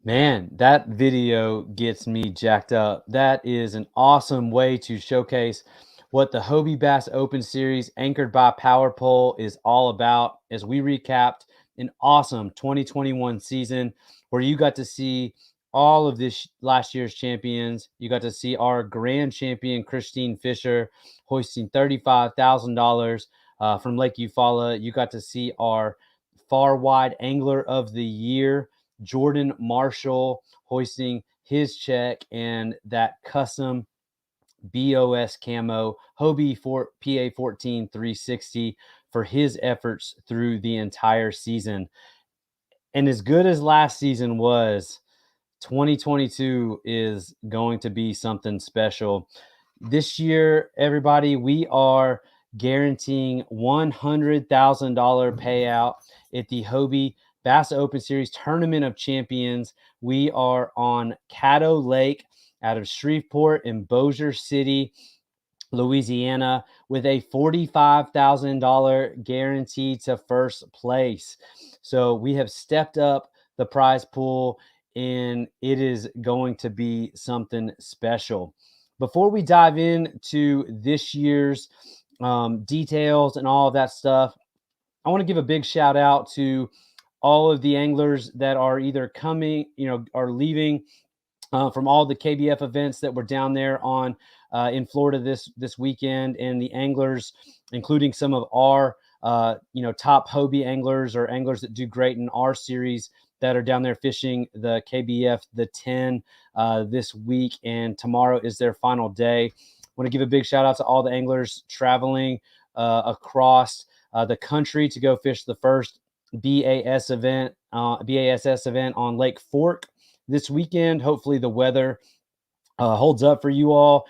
Man, that video gets me jacked up. That is an awesome way to showcase what the Hobie Bass Open Series, anchored by Power Pole, is all about. As we recapped an awesome 2021 season where you got to see all of this last year's champions. You got to see our grand champion, Christine Fisher, hoisting $35,000 from Lake Eufaula. You got to see our far wide angler of the year, Jordan Marshall, hoisting his check and that custom BOS camo Hobie for PA 14 360 for his efforts through the entire season. And as good as last season was, 2022 is going to be something special. This year, everybody, we are guaranteeing $100,000 payout at the Hobie Bass Open Series Tournament of Champions. We are on Caddo Lake out of Shreveport in Bossier City, Louisiana, with a $45,000 guarantee to first place. So we have stepped up the prize pool, and it is going to be something special. Before we dive into this year's details and all of that stuff, I want to give a big shout out to all of the anglers that are either coming, are leaving from all the KBF events that were down there on in Florida this weekend, and the anglers, including some of our top Hobie anglers or anglers that do great in our series that are down there fishing the KBF the 10 this week, and tomorrow is their final day. I want to give a big shout out to all the anglers traveling across the country to go fish the first BASS event on Lake Fork this weekend. Hopefully the weather holds up for you all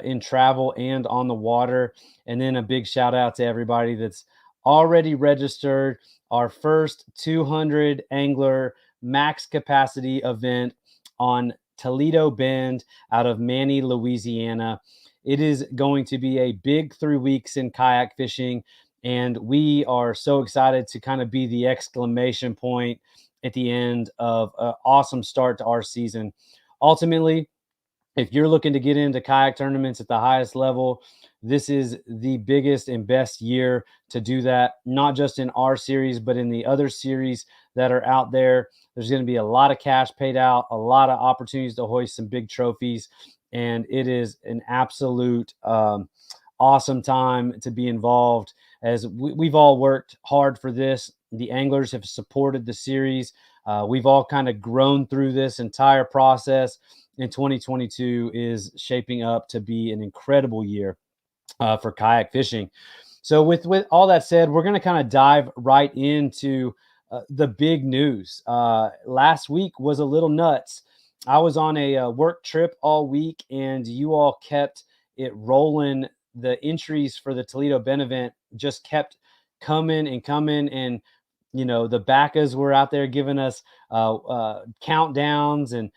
in travel and on the water. And then a big shout out to everybody that's already registered our first 200 angler max capacity event on Toledo Bend out of Manny, Louisiana. It is going to be a big 3 weeks in kayak fishing, and we are so excited to kind of be the exclamation point at the end of an awesome start to our season. Ultimately, if you're looking to get into kayak tournaments at the highest level, this is the biggest and best year to do that, not just in our series, but in the other series that are out there. There's going to be a lot of cash paid out, a lot of opportunities to hoist some big trophies, and it is an absolute awesome time to be involved, as we've all worked hard for this. The anglers have supported the series. We've all kind of grown through this entire process, and 2022 is shaping up to be an incredible year for kayak fishing. So with all that said, we're going to kind of dive right into the big news. Last week was a little nuts. I was on a work trip all week, and you all kept it rolling. The entries for the Toledo Bend event just kept coming and coming, and the backers were out there giving us countdowns, and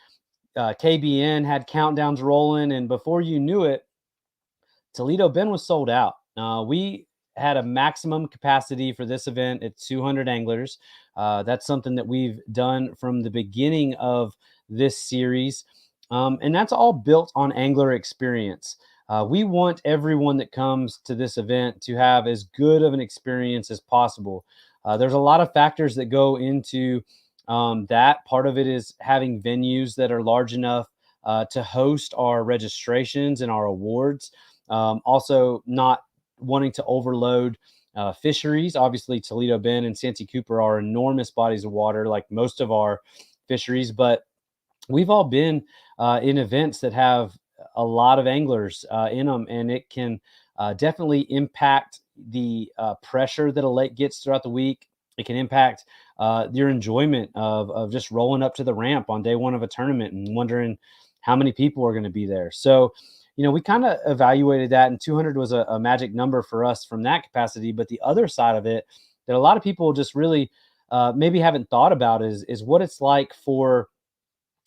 KBN had countdowns rolling, and before you knew it, Toledo Bend was sold out. We had a maximum capacity for this event at 200 anglers. That's something that we've done from the beginning of this series, and that's all built on angler experience. We want everyone that comes to this event to have as good of an experience as possible. There's a lot of factors that go into that. Part of it is having venues that are large enough to host our registrations and our awards. Also, not wanting to overload fisheries. Obviously, Toledo Bend and Santee Cooper are enormous bodies of water, like most of our fisheries, but we've all been in events that have a lot of anglers in them, and it can definitely impact the pressure that a lake gets throughout the week. It can impact your enjoyment of just rolling up to the ramp on day one of a tournament and wondering how many people are going to be there. So, we kind of evaluated that, and 200 was a magic number for us from that capacity. But the other side of it that a lot of people just really maybe haven't thought about is what it's like for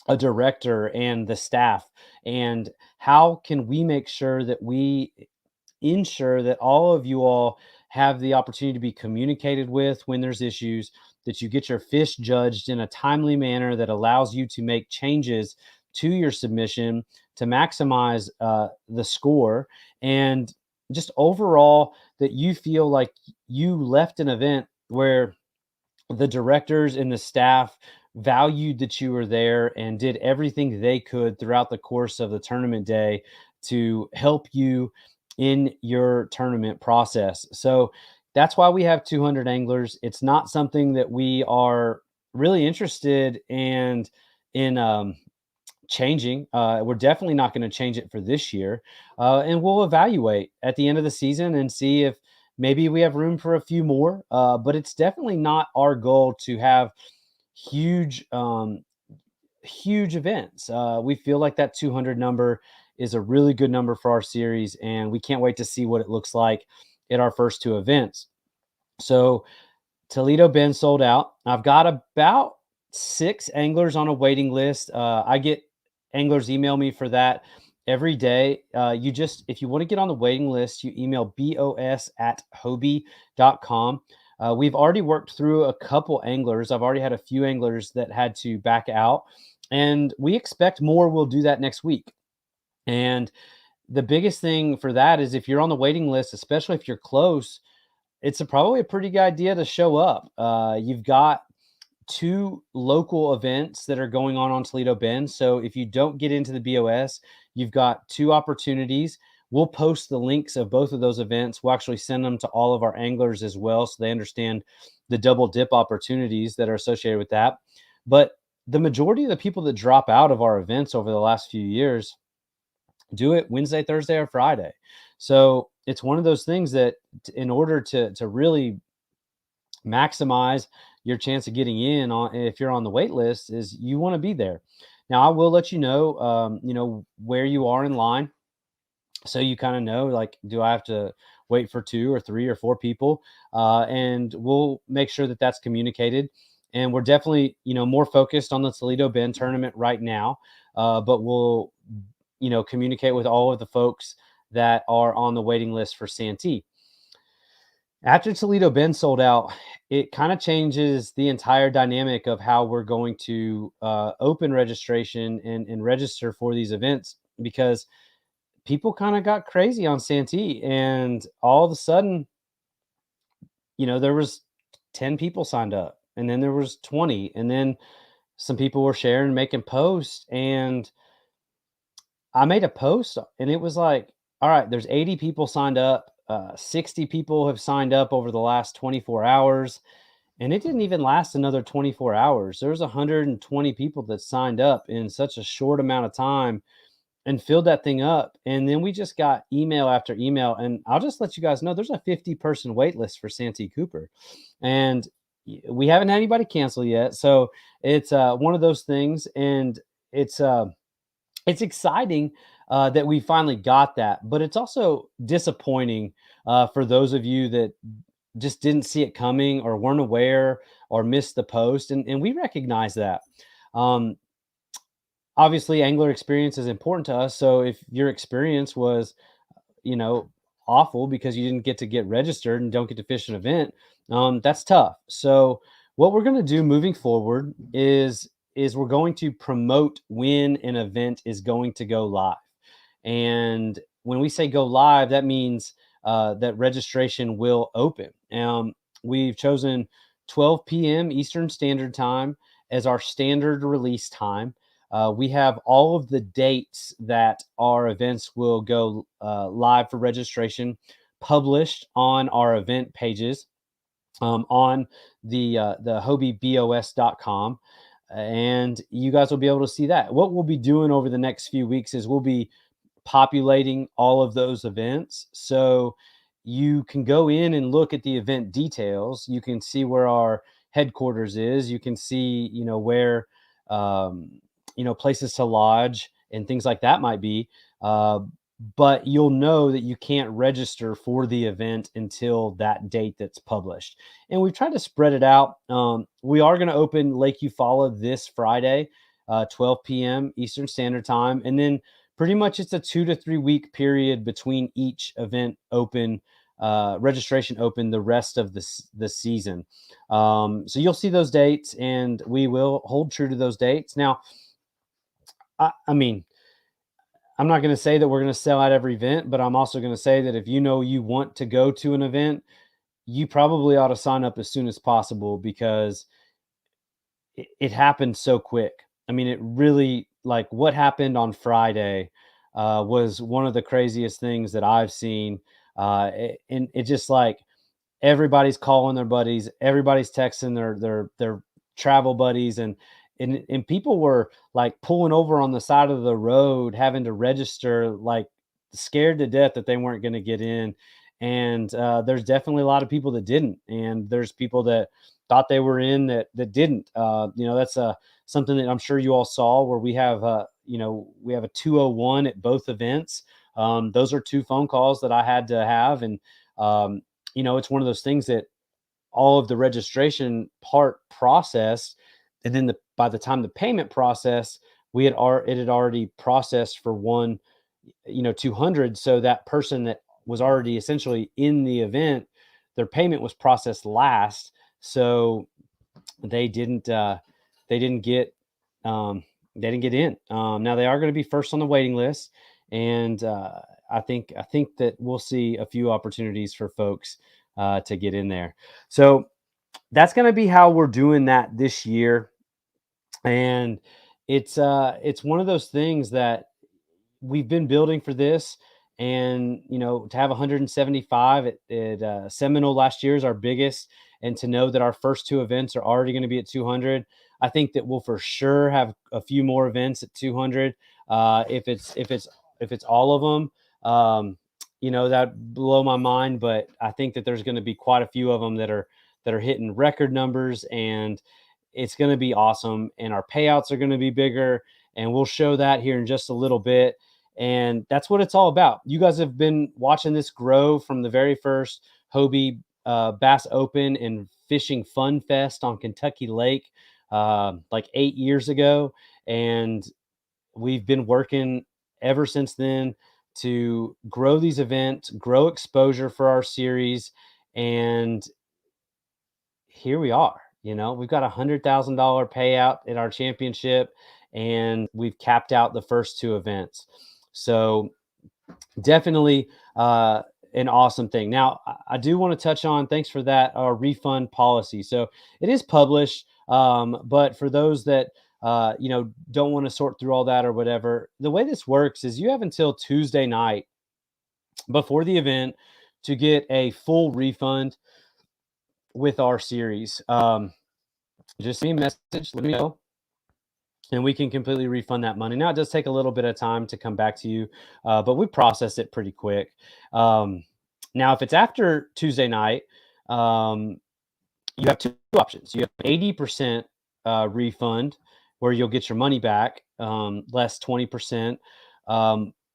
a director and the staff, and how can we make sure that we ensure that all of you all have the opportunity to be communicated with when there's issues, that you get your fish judged in a timely manner that allows you to make changes to your submission to maximize the score, and just overall that you feel like you left an event where the directors and the staff valued that you were there and did everything they could throughout the course of the tournament day to help you in your tournament process. So that's why we have 200 anglers. It's not something that we are really interested in changing. We're definitely not going to change it for this year. And we'll evaluate at the end of the season and see if maybe we have room for a few more. But it's definitely not our goal to have huge, huge events. We feel like that 200 number is a really good number for our series, and we can't wait to see what it looks like at our first two events. So Toledo Bend sold out. I've got about 6 anglers on a waiting list. I get anglers email me for that every day. If you want to get on the waiting list, you email bos@hobie.com. We've already worked through a couple anglers. I've already had a few anglers that had to back out, and we expect more. We'll do that next week. And the biggest thing for that is if you're on the waiting list, especially if you're close, it's probably a pretty good idea to show up. You've got 2 local events that are going on Toledo Bend. So if you don't get into the BOS, you've got 2 opportunities. We'll post the links of both of those events. We'll actually send them to all of our anglers as well, so they understand the double dip opportunities that are associated with that. But the majority of the people that drop out of our events over the last few years do it Wednesday, Thursday, or Friday. So it's one of those things that in order to really maximize your chance of getting in on, if you're on the wait list, is you want to be there. Now I will let you know where you are in line, so you kind of know, like, do I have to wait for 2 or 3 or 4 people? And we'll make sure that that's communicated. And we're definitely more focused on the Toledo Bend tournament right now, but we'll communicate with all of the folks that are on the waiting list for Santee. After Toledo Bend sold out, it kind of changes the entire dynamic of how we're going to open registration and register for these events, because people kind of got crazy on Santee, and all of a sudden, there was 10 people signed up, and then there was 20, and then some people were sharing, making posts, and I made a post and it was like, all right, there's 80 people signed up. 60 people have signed up over the last 24 hours. And it didn't even last another 24 hours. There was 120 people that signed up in such a short amount of time and filled that thing up. And then we just got email after email. And I'll just let you guys know there's a 50-person wait list for Santee Cooper. And we haven't had anybody cancel yet. So it's one of those things. And it's exciting that we finally got that, but it's also disappointing for those of you that just didn't see it coming or weren't aware or missed the post. And we recognize that. Um, Obviously, angler experience is important to us. So if your experience was, you know, awful because you didn't get to get registered and don't get to fish an event, that's tough. So what we're going to do moving forward is we're going to promote when an event is going to go live. And when we say go live, that means that registration will open. We've chosen 12 p.m. Eastern Standard Time as our standard release time. We have all of the dates that our events will go live for registration published on our event pages on the hobiebos.com. And you guys will be able to see that. What we'll be doing over the next few weeks is we'll be populating all of those events. So you can go in and look at the event details. You can see where our headquarters is. You can see, where, places to lodge and things like that might be. But you'll know that you can't register for the event until that date that's published. And we've tried to spread it out. We are going to open Lake Eufaula this Friday, 12 p.m. Eastern Standard Time. And then pretty much it's a 2 to 3 week period between each event open registration open the rest of the season. So you'll see those dates, and we will hold true to those dates. Now, I mean, I'm not going to say that we're going to sell out every event, but I'm also going to say that if you know you want to go to an event, you probably ought to sign up as soon as possible, because it happened so quick. I mean, it really, like, what happened on Friday was one of the craziest things that I've seen. And it just, like, everybody's calling their buddies, everybody's texting their travel buddies, and people were like pulling over on the side of the road, having to register, like scared to death that they weren't going to get in. And there's definitely a lot of people that didn't, and there's people that thought they were in that didn't. That's something that I'm sure you all saw, where we have we have a 201 at both events. Those are 2 phone calls that I had to have, and it's one of those things that all of the registration part processed, and then by the time the payment process, it had already processed for 200. So that person that was already essentially in the event, their payment was processed last, so they didn't uh, they didn't get they didn't get in. Now they are going to be first on the waiting list, and I think that we'll see a few opportunities for folks to get in there. So that's going to be how we're doing that this year, and it's one of those things that we've been building for this. And to have 175 at Seminole last year is our biggest, and to know that our first 2 events are already going to be at 200, I think that we'll for sure have a few more events at 200. If it's all of them, that blow my mind. But I think that there's going to be quite a few of them that are hitting record numbers, and it's going to be awesome. And our payouts are going to be bigger, and we'll show that here in just a little bit. And that's what it's all about. You guys have been watching this grow from the very first Hobie Bass Open and Fishing Fun Fest on Kentucky Lake, like 8 years ago. And we've been working ever since then to grow these events, grow exposure for our series. And here we are. We've got $100,000 payout at our championship, and we've capped out the first 2 events. So definitely an awesome thing. Now, I do want to touch on, thanks for that, our refund policy. So it is published, but for those that don't want to sort through all that or whatever, the way this works is you have until Tuesday night before the event to get a full refund with our series. Just send me a message, let me know, and we can completely refund that money. Now, it does take a little bit of time to come back to you, but we process it pretty quick. Now, if it's after Tuesday night, you have 2 options. You have 80% refund, where you'll get your money back, less 20%,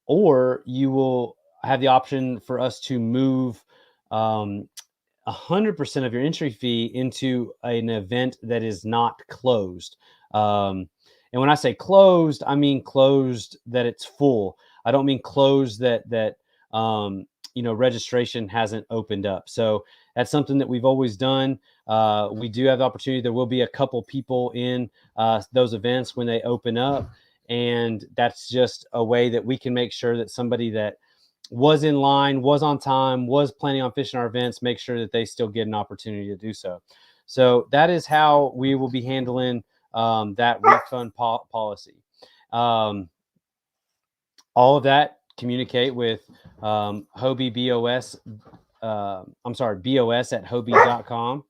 or you will have the option for us to move 100% of your entry fee into an event that is not closed. And when I say closed, I mean closed that it's full. I don't mean closed that registration hasn't opened up. So that's something that we've always done. We do have the opportunity. There will be a couple people in those events when they open up, and that's just a way that we can make sure that somebody that was in line, was on time, was planning on fishing our events, make sure that they still get an opportunity to do so. So that is how we will be handling that refund policy. All of that, communicate with Hobie BOS. BOS at Hobie.com.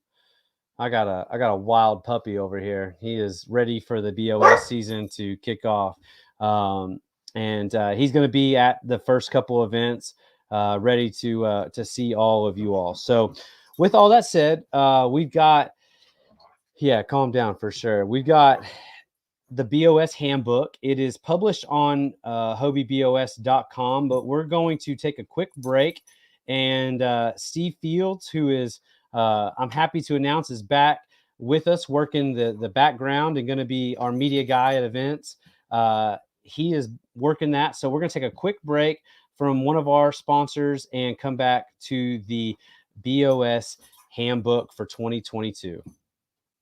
I got a wild puppy over here. He is ready for the BOS season to kick off. And he's going to be at the first couple events, ready to see all of you all. So with all that said, we've got, calm down for sure. We've got the BOS Handbook. It is published on HobieBOS.com, but we're going to take a quick break. And Steve Fields, who is, I'm happy to announce, is back with us working the background and going to be our media guy at events. He is working that. So we're going to take a quick break from one of our sponsors and come back to the BOS Handbook for 2022.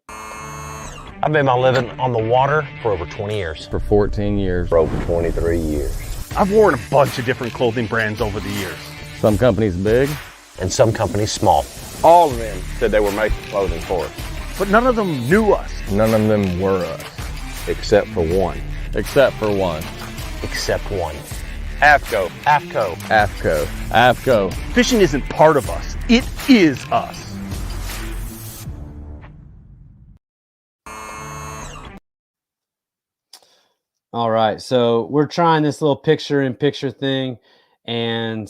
I've made my living on the water for over 20 years. For 14 years. For over 23 years. I've worn a bunch of different clothing brands over the years. Some companies big. And some companies small. All of them said they were making clothing for us. But none of them knew us. None of them were us. Except for one. Except for one. Except one. AFCO. AFCO. AFCO. AFCO. Fishing isn't part of us. It is us. All right, so we're trying this little picture-in-picture thing, and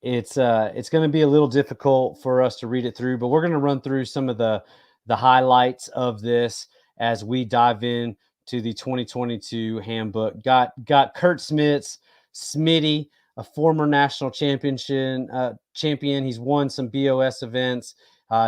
it's going to be a little difficult for us to read it through, but we're going to run through some of the highlights of this as we dive in to the 2022 handbook. Got Kurt Smits, Smitty, a former national champion. He's won some BOS events.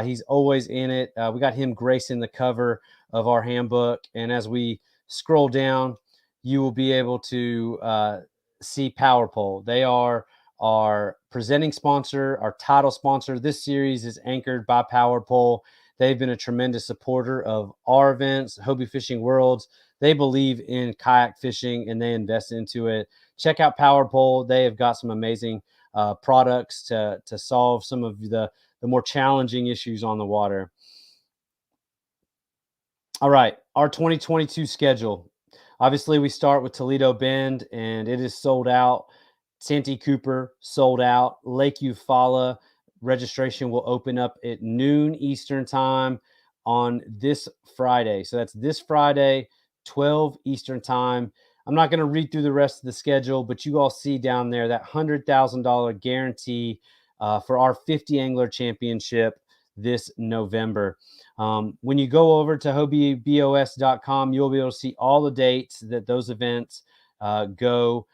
He's always in it. We got him gracing the cover of our handbook, and as we scroll down, you will be able to see Power Pole. They are our presenting sponsor, our title sponsor. This series is anchored by Power Pole. They've been a tremendous supporter of our events, Hobie Fishing Worlds. They believe in kayak fishing and they invest into it. Check out Power Pole. They have got some amazing products to solve some of the more challenging issues on the water. All right, our 2022 schedule. Obviously, we start with Toledo Bend, and it is sold out. Santee Cooper, sold out. Lake Eufaula, registration will open up at noon Eastern time on this Friday. So that's this Friday, 12 Eastern time. I'm not going to read through the rest of the schedule, but you all see down there that $100,000 guarantee for our 50 Angler Championship this November. When you go over to HobieBOS.com, you'll be able to see all the dates that those events go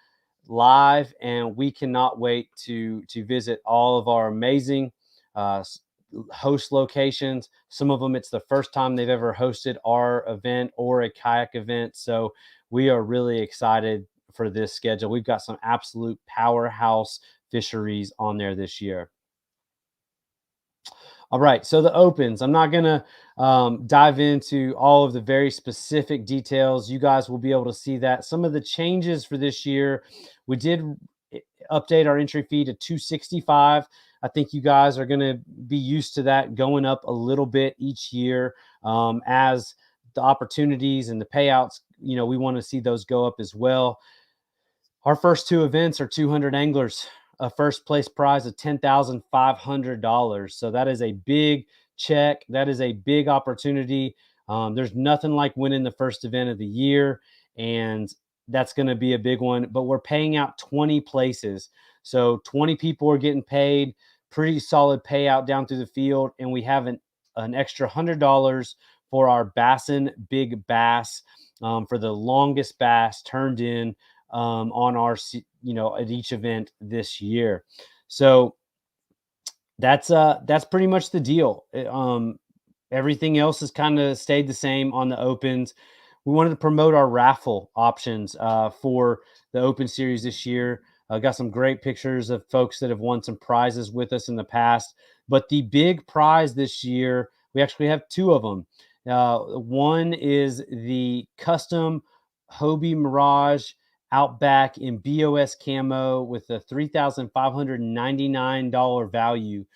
live, and we cannot wait to visit all of our amazing host locations. Some of them, it's the first time they've ever hosted our event or a kayak event, so we are really excited for this schedule. We've got some absolute powerhouse fisheries on there this year. All right, so the opens. I'm not going to dive into all of the very specific details. You guys will be able to see that. Some of the changes for this year, we did update our entry fee to $265. I think you guys are going to be used to that going up a little bit each year as the opportunities and the payouts, we want to see those go up as well. Our first two events are 200 anglers. A first place prize of $10,500. So that is a big check. That is a big opportunity. There's nothing like winning the first event of the year, and that's going to be a big one. But we're paying out 20 places. So 20 people are getting paid, pretty solid payout down through the field. And we have an extra $100 for our Bassin Big Bass for the longest bass turned in on our, at each event this year. So that's pretty much the deal. Everything else has kind of stayed the same on the opens. We wanted to promote our raffle options for the Open Series this year. Got some great pictures of folks that have won some prizes with us in the past. But the big prize this year, we actually have two of them. One is the custom Hobie Mirage Outback in BOS camo with a $3,599 value.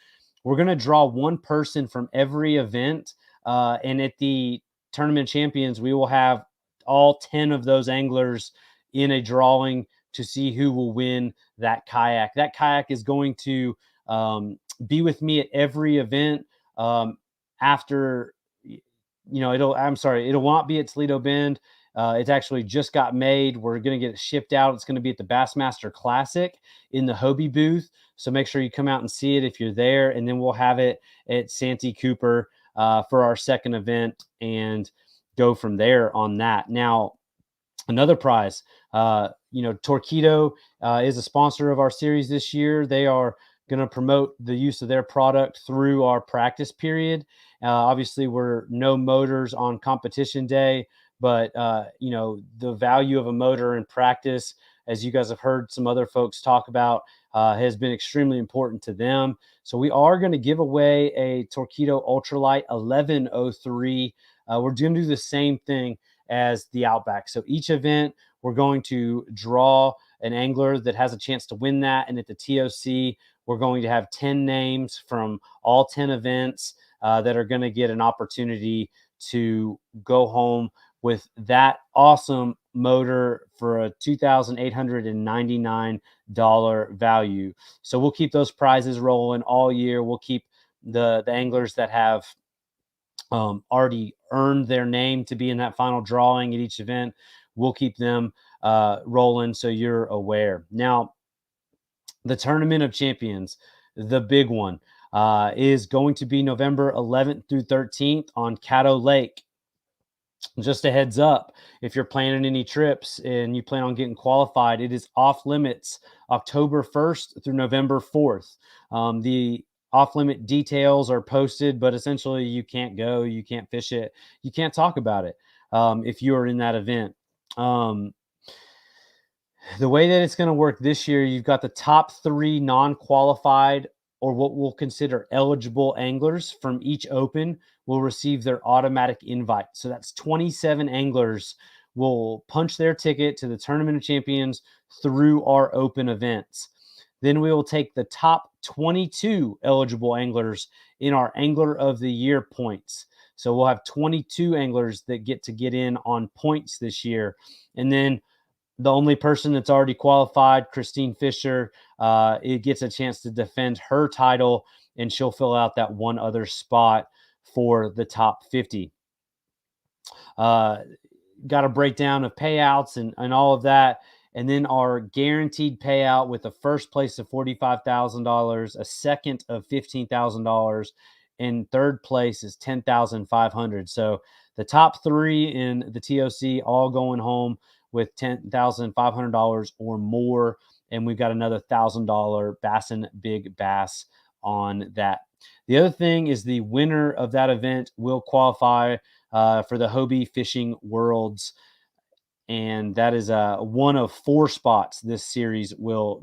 We're going to draw one person from every event. And at the Tournament Champions, we will have all 10 of those anglers in a drawing to see who will win that kayak. That kayak is going to be with me at every event after, it will not be at Toledo Bend. It's actually just got made. We're going to get it shipped out. It's going to be at the Bassmaster Classic in the Hobie booth. So make sure you come out and see it if you're there. And then we'll have it at Santee Cooper for our second event and go from there on that. Now, another prize, Torquedo is a sponsor of our series this year. They are going to promote the use of their product through our practice period. Obviously, we're no motors on competition day. But, the value of a motor in practice as you guys have heard some other folks talk about, has been extremely important to them. So we are going to give away a Toledo Ultralight 1103. We're going to do the same thing as the Outback. So each event, we're going to draw an angler that has a chance to win that. And at the TOC, we're going to have 10 names from all 10 events that are going to get an opportunity to go home with that awesome motor for a $2,899 value. So we'll keep those prizes rolling all year. We'll keep the anglers that have already earned their name to be in that final drawing at each event. We'll keep them rolling, so you're aware. Now, the Tournament of Champions, the big one, is going to be November 11th through 13th on Caddo Lake. Just a heads up, if you're planning any trips and you plan on getting qualified, it is off limits October 1st through November 4th. The off limit details are posted, but essentially you can't go, you can't fish it, you can't talk about it if you are in that event. The way that it's going to work this year, you've got the top 3 non-qualified, or what we'll consider eligible anglers from each open will receive their automatic invite. So that's 27 anglers will punch their ticket to the Tournament of Champions through our open events. Then we will take the top 22 eligible anglers in our Angler of the Year points. So we'll have 22 anglers that get in on points this year. And then the only person that's already qualified, Christine Fisher, it gets a chance to defend her title, and she'll fill out that one other spot for the top 50. Got a breakdown of payouts and all of that. And then our guaranteed payout with a first place of $45,000, a second of $15,000, and third place is $10,500. So the top 3 in the TOC all going home with $10,500 or more. And we've got another $1,000 Bassin Big Bass on that. The other thing is the winner of that event will qualify for the Hobie Fishing Worlds. And that is one of 4 spots this series will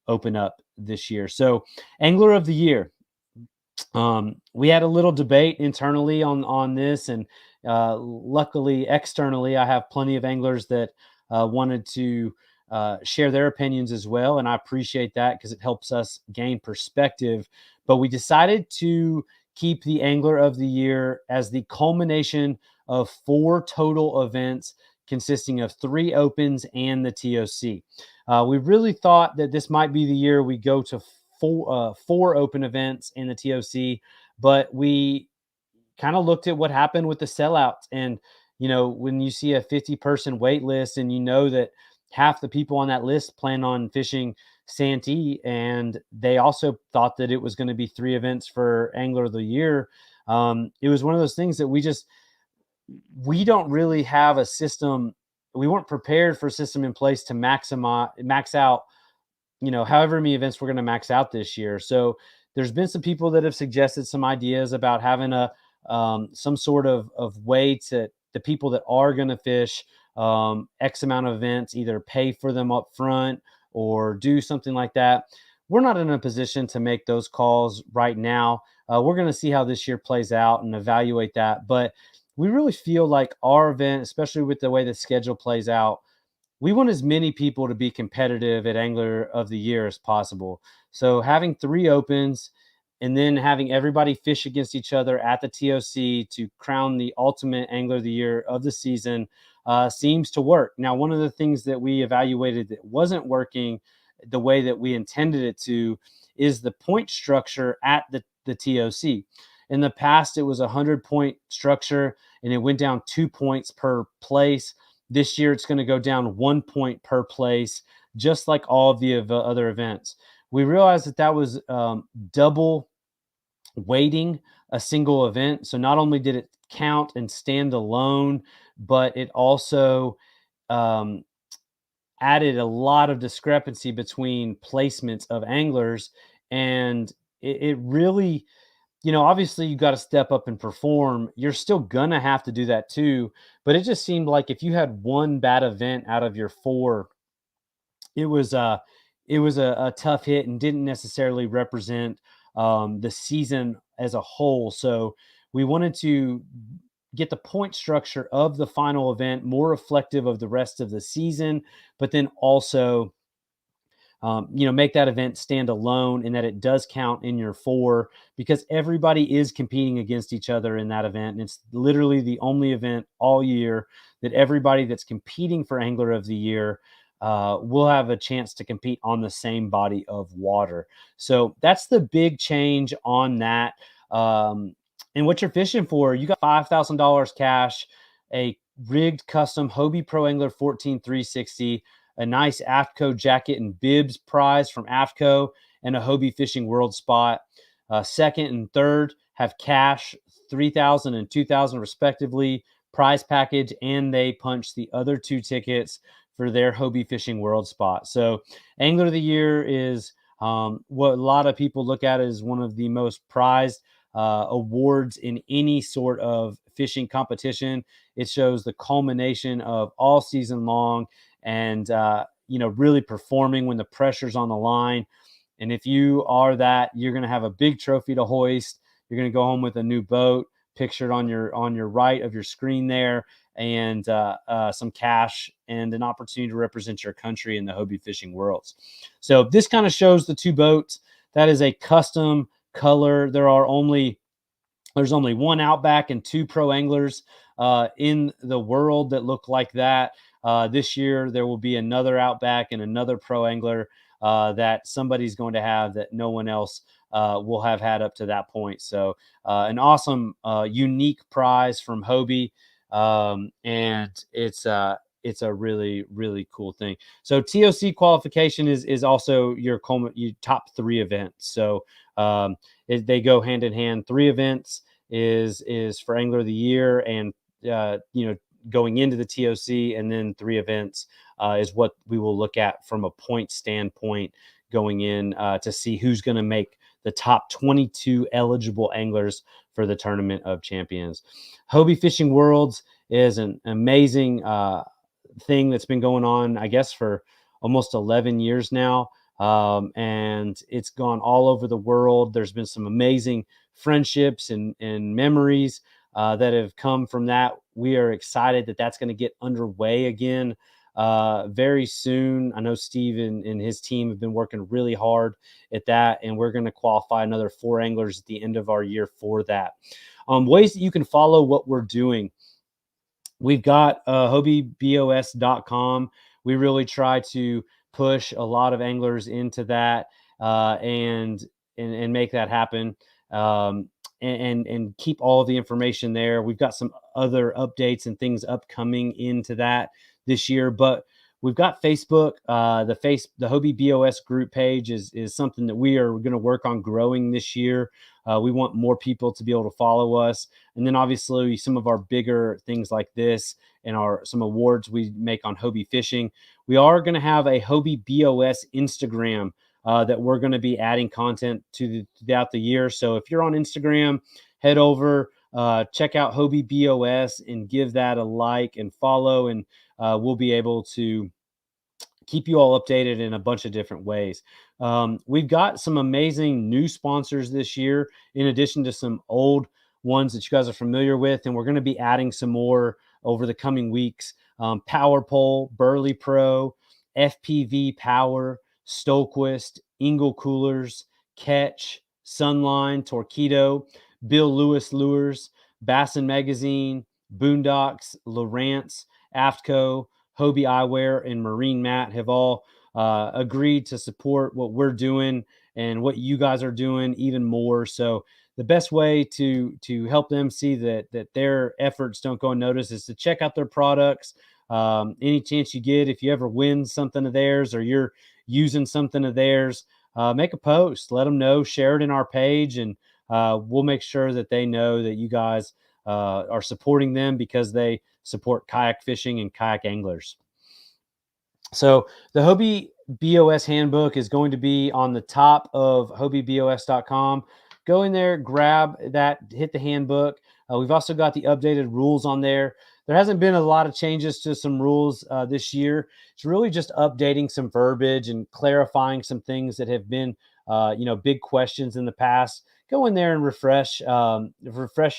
open up this year. So Angler of the Year. We had a little debate internally on this, and luckily externally, I have plenty of anglers that wanted to share their opinions as well. And I appreciate that because it helps us gain perspective. But we decided to keep the Angler of the Year as the culmination of 4 total events consisting of 3 opens and the TOC. We really thought that this might be the year we go to 4 open events in the TOC, but we kind of looked at what happened with the sellouts. And, you know, when you see a 50-person wait list and you know that half the people on that list plan on fishing Santee, and they also thought that it was going to be 3 events for Angler of the Year, it was one of those things that we don't really have a system. We weren't prepared for a system in place to max out, you know, however many events we're going to max out this year. So there's been some people that have suggested some ideas about having some sort of way to the people that are going to fish X amount of events, either pay for them up front or do something like that. We're not in a position to make those calls right now. We're going to see how this year plays out and evaluate that. But we really feel like our event, especially with the way the schedule plays out, we want as many people to be competitive at Angler of the Year as possible. So having 3 opens and then having everybody fish against each other at the TOC to crown the ultimate Angler of the Year of the season seems to work. Now, one of the things that we evaluated that wasn't working the way that we intended it to is the point structure at the TOC. In the past, it was a 100-point structure, and it went down 2 points per place. This year, it's going to go down 1 point per place, just like all of the other events. We realized that was double weighting a single event. So not only did it count and stand alone, but it also added a lot of discrepancy between placements of anglers. And it really, you know, obviously you got to step up and perform. You're still going to have to do that too. But it just seemed like if you had one bad event out of your 4 it was a tough hit and didn't necessarily represent the season as a whole. So we wanted to get the point structure of the final event more reflective of the rest of the season, but then also make that event stand alone and that it does count in your four, because everybody is competing against each other in that event. And it's literally the only event all year that everybody that's competing for Angler of the Year will have a chance to compete on the same body of water. So that's the big change on that. And what you're fishing for, you got $5,000 cash, a rigged custom Hobie Pro Angler 14360, a nice AFTCO jacket and bibs prize from AFTCO, and a Hobie Fishing World spot. Second and third have cash, $3,000 and $2,000 respectively, prize package, and they punch the other two tickets for their Hobie Fishing World spot. So Angler of the Year is what a lot of people look at as one of the most prized awards in any sort of fishing competition. It shows the culmination of all season long and really performing when the pressure's on the line. And if you are that, you're going to have a big trophy to hoist. You're going to go home with a new boat pictured on your right of your screen there, and some cash and an opportunity to represent your country in the Hobie Fishing Worlds. So this kind of shows the two boats. That is a custom color. There's only one Outback and two pro anglers in the world that look like that. This year, there will be another Outback and another pro angler that somebody's going to have that no one else will have had up to that point. So an awesome, unique prize from Hobie. And it's a really, really cool thing. So TOC qualification is also your top three events. So they go hand in hand. 3 events is for Angler of the Year, and going into the TOC, and then 3 events is what we will look at from a point standpoint going in to see who's going to make the top 22 eligible anglers for the Tournament of Champions. Hobie Fishing Worlds is an amazing thing that's been going on, I guess, for almost 11 years now. And it's gone all over the world. There's been some amazing friendships and memories that have come from that. We are excited that that's going to get underway again very soon. I know Steve and his team have been working really hard at that, and we're going to qualify another 4 anglers at the end of our year for that. Ways that you can follow what we're doing. We've got HobieBOS.com. We really try to push a lot of anglers into that and make that happen. And keep all the information there. We've got some other updates and things upcoming into that this year, but we've got Facebook. The Hobie BOS group page is something that we are going to work on growing this year. We want more people to be able to follow us, and then obviously some of our bigger things like this and some awards we make on Hobie fishing. We are going to have a Hobie BOS Instagram that we're going to be adding content to throughout the year. So if you're on Instagram, head over, check out Hobie BOS and give that a like and follow, and we'll be able to keep you all updated in a bunch of different ways. We've got some amazing new sponsors this year, in addition to some old ones that you guys are familiar with, and we're going to be adding some more over the coming weeks. Power Pole, Burley Pro, FPV Power, Stoquist, Ingle Coolers, Catch, Sunline, Torpedo, Bill Lewis Lures, Bassin Magazine, Boondocks, Lowrance, AFTCO, Hobie Eyewear, and Marine Mat have all agreed to support what we're doing and what you guys are doing even more. So the best way to help them see that their efforts don't go unnoticed is to check out their products. Any chance you get, if you ever win something of theirs or you're using something of theirs, make a post, let them know, share it in our page, and we'll make sure that they know that you guys are supporting them because they support kayak fishing and kayak anglers. So the Hobie BOS Handbook is going to be on the top of HobieBOS.com. Go in there, grab that, hit the handbook. We've also got the updated rules on there. there hasn't been a lot of changes to some rules this year. It's really just updating some verbiage and clarifying some things that have been, big questions in the past. Go in there and refresh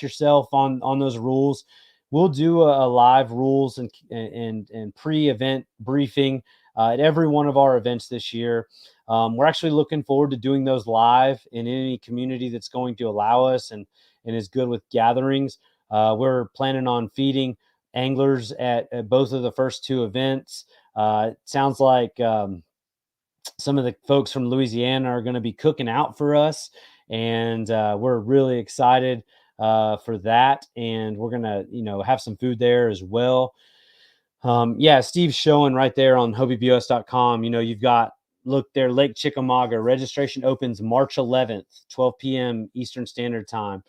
yourself on those rules. We'll do a live rules and pre-event briefing at every one of our events this year. We're actually looking forward to doing those live in any community that's going to allow us and is good with gatherings. We're planning on feeding anglers at both of the first two events. It sounds like some of the folks from Louisiana are going to be cooking out for us, and we're really excited for that. And we're going to, have some food there as well. Yeah, Steve's showing right there on HobieBOS.com. You've got, look there, Lake Chickamauga. Registration opens March 11th, 12 p.m. Eastern Standard Time.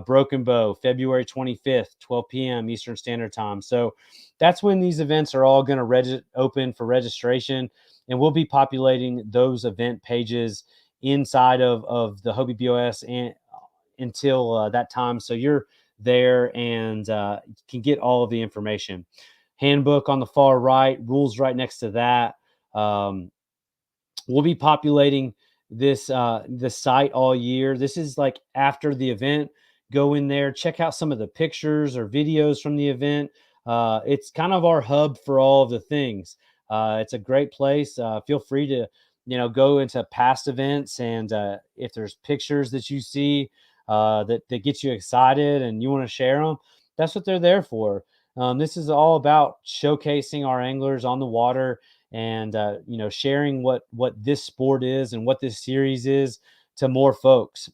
Broken Bow, February 25th, 12 p.m. Eastern Standard Time. So that's when these events are all going to open for registration. And we'll be populating those event pages inside of the Hobie BOS until that time. So you're there and can get all of the information. Handbook on the far right, rules right next to that. We'll be populating this the site all year. This is like after the event. Go in there, check out some of the pictures or videos from the event. It's kind of our hub for all of the things. It's a great place. Feel free to, go into past events, and if there's pictures that you see that get you excited and you want to share them, that's what they're there for. This is all about showcasing our anglers on the water and sharing what this sport is and what this series is to more folks.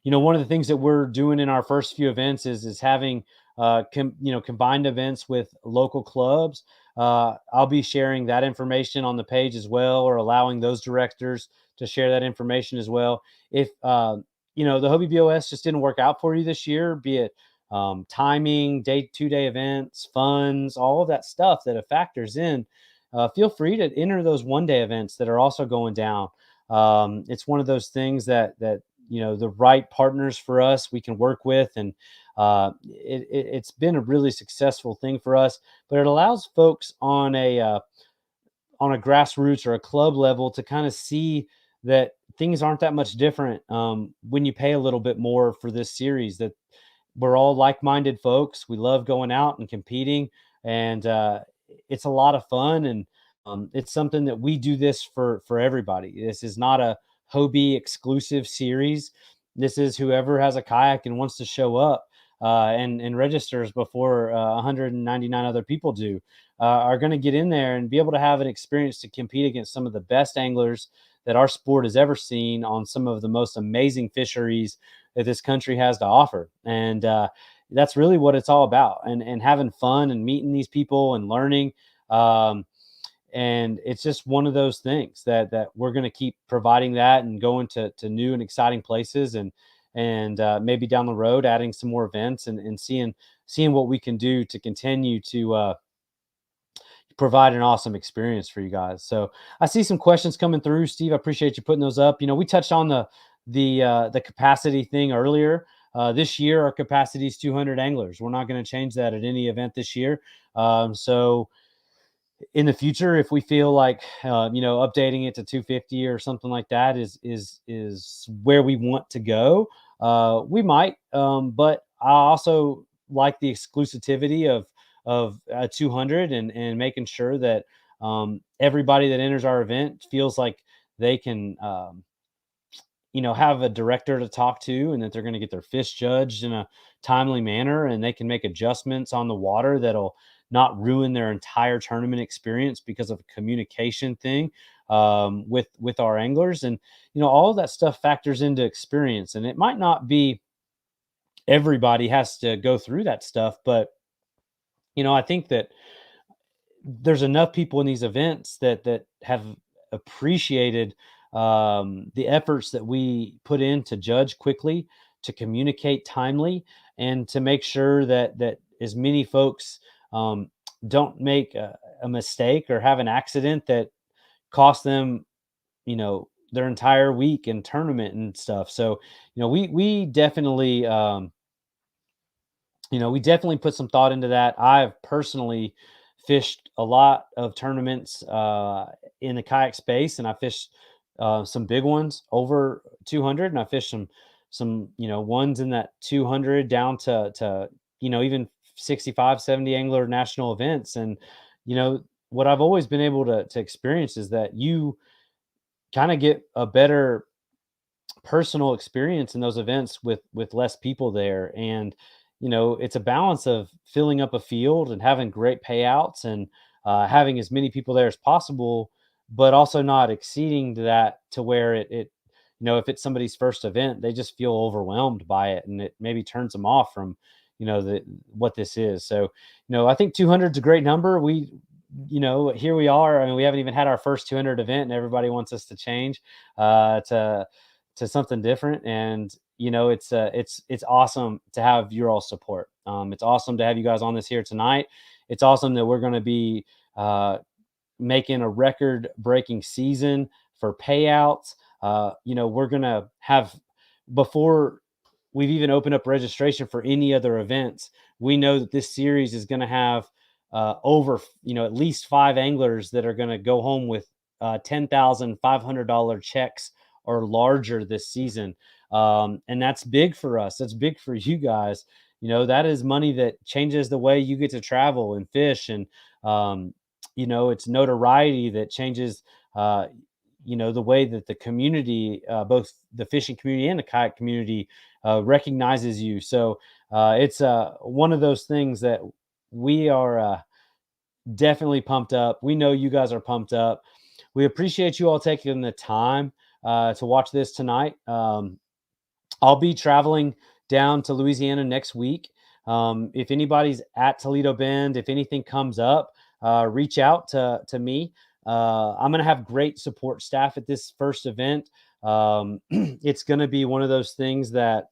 One of the things that we're doing in our first few events is having combined events with local clubs. I'll be sharing that information on the page as well, or allowing those directors to share that information as well. If the Hobie BOS just didn't work out for you this year, be it timing, 2-day events, funds, all of that stuff that factors in, feel free to enter those 1-day events that are also going down. It's one of those things that the right partners for us we can work with, and it's been a really successful thing for us. But it allows folks on a grassroots or a club level to kind of see that things aren't that much different when you pay a little bit more for this series. That we're all like-minded folks. We love going out and competing, and it's a lot of fun. And it's something that we do this for everybody. This is not a Hobie exclusive series. This is whoever has a kayak and wants to show up and registers before 199 other people do are going to get in there and be able to have an experience to compete against some of the best anglers that our sport has ever seen on some of the most amazing fisheries that this country has to offer. And that's really what it's all about, and having fun and meeting these people and learning. And it's just one of those things that we're going to keep providing that and going to new and exciting places, and maybe down the road adding some more events and seeing what we can do to continue to provide an awesome experience for you guys. So I see some questions coming through, Steve. I appreciate you putting those up. We touched on the capacity thing earlier. This year, our capacity is 200 anglers. We're not going to change that at any event this year. So in the future, if we feel like updating it to 250 or something like that is where we want to go, we might. But I also like the exclusivity of 200 and making sure that everybody that enters our event feels like they can have a director to talk to, and that they're going to get their fish judged in a timely manner, and they can make adjustments on the water that'll not ruin their entire tournament experience because of a communication thing with our anglers. And all of that stuff factors into experience, and it might not be everybody has to go through that stuff, but I think that there's enough people in these events that have appreciated the efforts that we put in to judge quickly, to communicate timely, and to make sure that as many folks don't make a mistake or have an accident that costs them, their entire week and tournament and stuff. So, we definitely we definitely put some thought into that. I've personally fished a lot of tournaments in the kayak space, and I fished some big ones over 200, and I fished some ones in that 200 down to even 65, 70 angler national events. And what I've always been able to experience is that you kind of get a better personal experience in those events with less people there. And it's a balance of filling up a field and having great payouts, and having as many people there as possible, but also not exceeding that to where it if it's somebody's first event, they just feel overwhelmed by it, and it maybe turns them off from what this is. So I think 200 is a great number. Here we are. I mean, we haven't even had our first 200 event, and everybody wants us to change to something different. And it's awesome to have your all support. It's awesome to have you guys on this here tonight. It's awesome that we're going to be making a record breaking season for payouts. We're going to have, before we've even opened up registration for any other events, we know that this series is going to have over at least 5 anglers that are going to go home with $10,500 checks or larger this season. And that's big for us. That's big for you guys. That is money that changes the way you get to travel and fish. And, it's notoriety that changes, the way that the community, both the fishing community and the kayak community, recognizes you. So it's one of those things that we are definitely pumped up. We know you guys are pumped up. We appreciate you all taking the time to watch this tonight. I'll be traveling down to Louisiana next week. If anybody's at Toledo Bend, if anything comes up, reach out to me. I'm going to have great support staff at this first event. It's going to be one of those things that,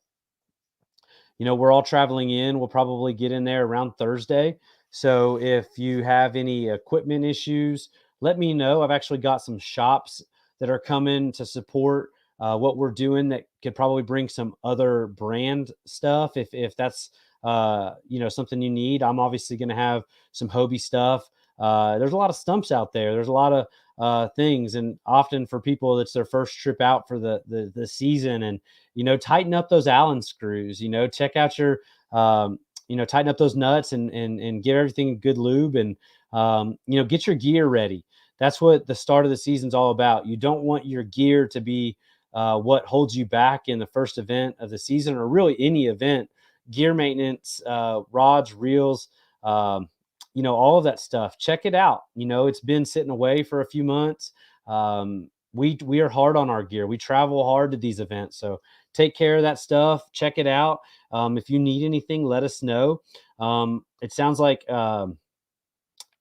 we're all traveling in. We'll probably get in there around Thursday. So if you have any equipment issues, let me know. I've actually got some shops that are coming to support what we're doing that could probably bring some other brand stuff if that's something you need. I'm obviously going to have some Hobie stuff. There's a lot of stumps out there. There's a lot of things, and often for people, it's their first trip out for the season. And tighten up those Allen screws. Check out your tighten up those nuts and get everything good lube, and get your gear ready. That's what the start of the season's all about. You don't want your gear to be what holds you back in the first event of the season, or really any event. Gear maintenance, rods, reels, all of that stuff. Check it out. It's been sitting away for a few months. We are hard on our gear. We travel hard to these events, so take care of that stuff. Check it out. If you need anything, let us know. It sounds like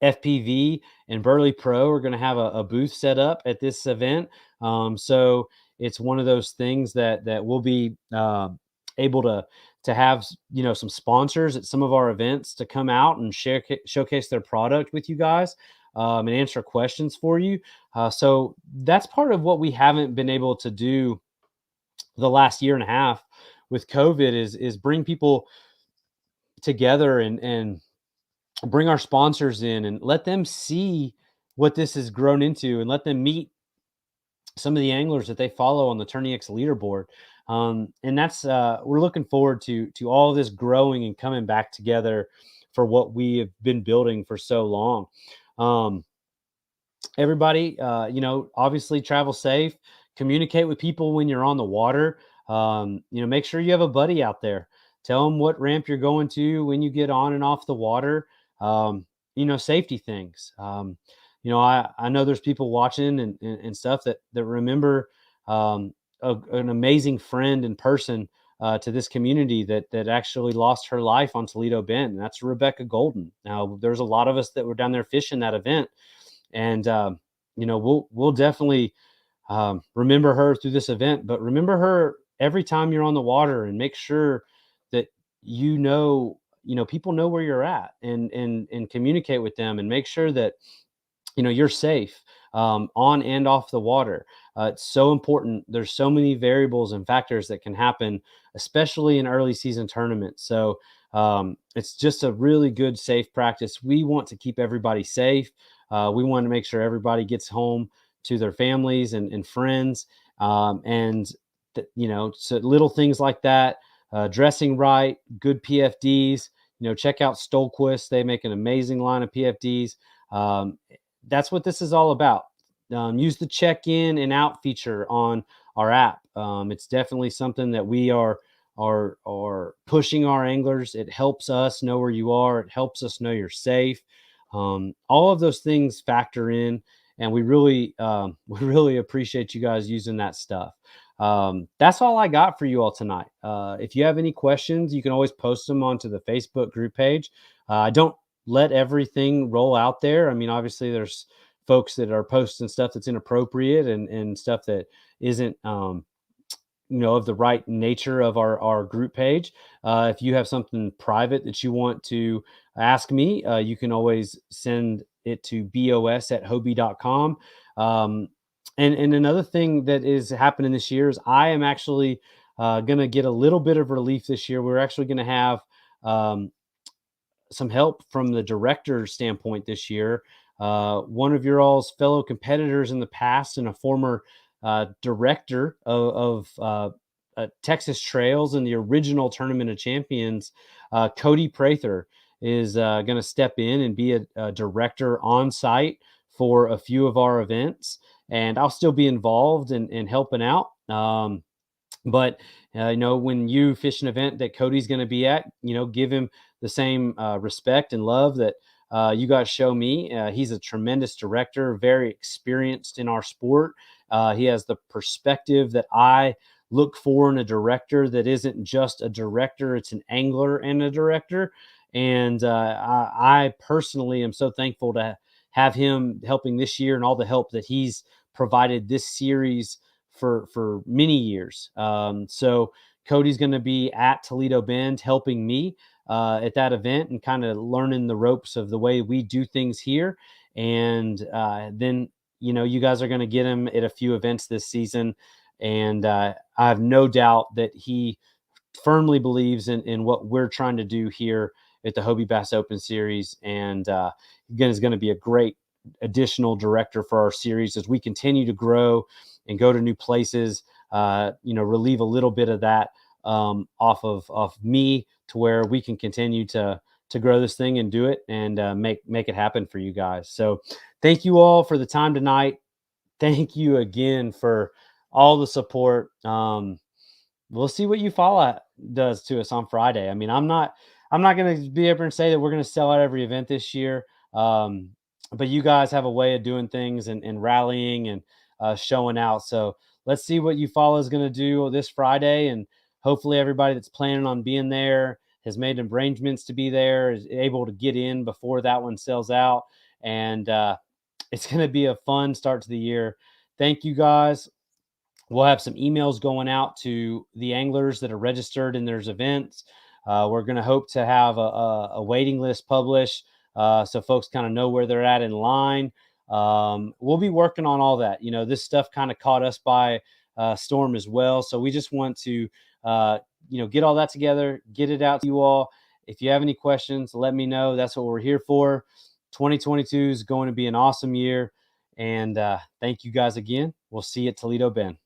FPV and Burley Pro are going to have a booth set up at this event. So it's one of those things that we'll be able to have, some sponsors at some of our events to come out and showcase their product with you guys, and answer questions for you. So that's part of what we haven't been able to do the last year and a half with COVID is bring people together and bring our sponsors in and let them see what this has grown into, and let them meet some of the anglers that they follow on the Tourney X leaderboard. And that's we're looking forward to all of this growing and coming back together for what we have been building for so long. Everybody, obviously travel safe, communicate with people when you're on the water. Make sure you have a buddy out there. Tell them what ramp you're going to when you get on and off the water. Safety things. I know there's people watching and stuff that remember an amazing friend in person to this community that actually lost her life on Toledo Bend. And that's Rebecca Golden. Now, there's a lot of us that were down there fishing that event, and we'll definitely remember her through this event. But remember her every time you're on the water, and make sure that people know where you're at, and communicate with them, and make sure that you're safe on and off the water. It's so important. There's so many variables and factors that can happen, especially in early season tournaments. So It's just a really good, safe practice. We want to keep everybody safe. We want to make sure everybody gets home to their families and friends. So little things like that, dressing right, good PFDs. Check out Stolquist. They make an amazing line of PFDs. That's what this is all about. Use the check-in and out feature on our app. It's definitely something that we are pushing our anglers. It helps us know where you are. It helps us know you're safe. All of those things factor in, and we really appreciate you guys using that stuff. That's all I got for you all tonight. If you have any questions, you can always post them onto the Facebook group page. I don't let everything roll out there. I mean, obviously there's folks that are posting stuff that's inappropriate and stuff that isn't, of the right nature of our group page. If you have something private that you want to ask me, you can always send it to bos@hobie.com. And another thing that is happening this year is I am actually going to get a little bit of relief this year. We're actually going to have some help from the director standpoint this year. One of your all's fellow competitors in the past and a former director of Texas Trails and the original Tournament of Champions, Cody Prather, is going to step in and be a director on site for a few of our events. And I'll still be involved in helping out. But when you fish an event that Cody's going to be at, give him the same respect and love that you guys show me. He's a tremendous director, very experienced in our sport. He has the perspective that I look for in a director that isn't just a director, it's an angler and a director. And I personally am so thankful to have him helping this year and all the help that he's provided this series for many years. So Cody's going to be at Toledo Bend helping me at that event and kind of learning the ropes of the way we do things here. And then, you guys are going to get him at a few events this season. And I have no doubt that he firmly believes in what we're trying to do here at the Hobie Bass Open Series. And again, is going to be a great additional director for our series as we continue to grow and go to new places. Relieve a little bit of that off of me to where we can continue to grow this thing and do it and make it happen for you guys. So thank you all for the time tonight. Thank you again for all the support. We'll see what Eufaula does to us on Friday. I mean, I'm not going to be able to say that we're going to sell out every event this year. But you guys have a way of doing things and rallying and showing out. So let's see what Eufaula is going to do this Friday. And hopefully everybody that's planning on being there has made arrangements to be there, is able to get in before that one sells out. And it's going to be a fun start to the year. Thank you guys. We'll have some emails going out to the anglers that are registered in their events. We're going to hope to have a waiting list published so folks kind of know where they're at in line. We'll be working on all that. This stuff kind of caught us by storm as well. So we just want to, get all that together, get it out to you all. If you have any questions, let me know. That's what we're here for. 2022 is going to be an awesome year. And thank you guys again. We'll see you at Toledo Bend.